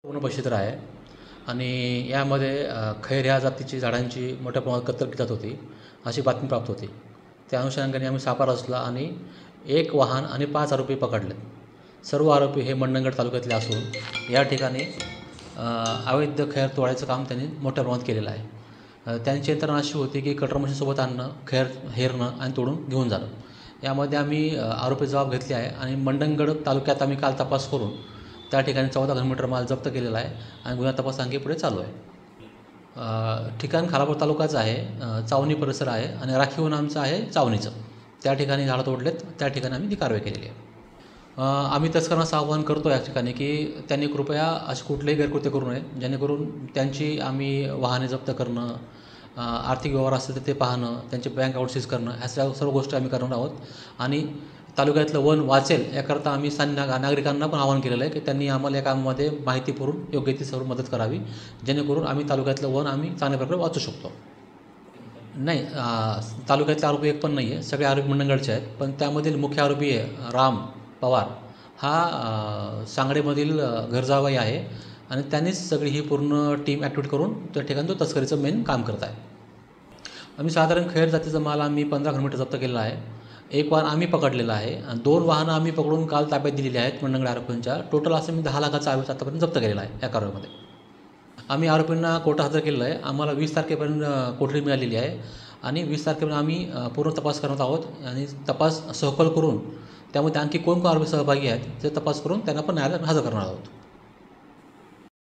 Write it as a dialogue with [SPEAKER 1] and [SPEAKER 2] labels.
[SPEAKER 1] पूर्ण आहे आणि यामध्ये खैर ह्या जातीची झाडांची मोठ्या प्रमाणात कत्तल केली जात होती अशी बातमी प्राप्त होती. त्या अनुषंगाने आम्ही सापळा रचला आणि 1 वाहन आणि 5 आरोपी पकडले. सर्व आरोपी हे मंडणगड तालुक्यातले असून या ठिकाणी अवैध खैर तोडायचं काम त्यांनी मोठ्या प्रमाणात केलेलं आहे. त्यांची यंत्रणा अशी होती की कटर मशीनसोबत आणणं, खैर हेरणं आणि तोडून घेऊन जाणं. यामध्ये आम्ही आरोपी जबाब घेतले आहे आणि मंडणगड तालुक्यात आम्ही काल तपास करून त्या ठिकाणी 14 घनमीटर माल जप्त केलेला आहे आणि गुन्हा तपास आणखी पुढे चालू आहे. ठिकाण खालापूर तालुकाच आहे, चावणी परिसर आहे आणि राखीव नामचं आहे चावणीचं. त्या ठिकाणी झाडं तोडलेत, त्या ठिकाणी आम्ही ती कारवाई केलेली आहे. आम्ही तस्करांना आवाहन करतो या ठिकाणी की त्यांनी कृपया असे कुठलेही गैरकृत्य करू नये, जेणेकरून त्यांची आम्ही वाहने जप्त करणं, आर्थिक व्यवहार असतील तर ते पाहणं, त्यांचे बँक अकाउंट सीज करणं, ह्या सर्व गोष्टी आम्ही करणार आहोत. आणि तालुक्यातलं वन वाचेल याकरता आम्ही नागरिकांना पण आवाहन केलेलं आहे की त्यांनी आम्हाला या कामामध्ये माहिती पुरवून योग्य ती सर्व मदत करावी, जेणेकरून आम्ही तालुक्यातलं वन आम्ही चांगल्या प्रकारे वाचू शकतो. नाही, तालुक्यातले आरोपी एक पण नाही आहे, सगळे आरोपी मंडणगडचे आहेत. पण त्यामधील मुख्य आरोपी आहे राम पवार, हा सांगडेमधील घरजावाई आहे आणि त्यांनीच सगळी ही पूर्ण टीम ॲक्टिवेट करून त्या ठिकाणी तो तस्करीचं मेन काम करत आहे. आम्ही साधारण खैर जातीचा माल आम्ही 15 घनमीटर जप्त केलेला आहे. 1 वाहन आम्ही पकडलेलं आहे आणि 2 वाहनं आम्ही पकडून काल ताब्यात दिलेली आहेत मंडणगड आरोपींच्या. टोटल असं मी 10 लाखाचा आतापर्यंत जप्त केलेला आहे या कारवाईमध्ये. आम्ही आरोपींना कोर्टात हजर केलेलं आहे. आम्हाला 20 तारखेपर्यंत कोठडी मिळालेली आहे आणि 20 तारखेपर्यंत आम्ही पूर्ण तपास करत आहोत आणि तपास सखोल करून त्यामध्ये आणखी कोण आरोपी सहभागी आहेत ते तपास करून त्यांना पण न्यायालयात हजर करणार आहोत.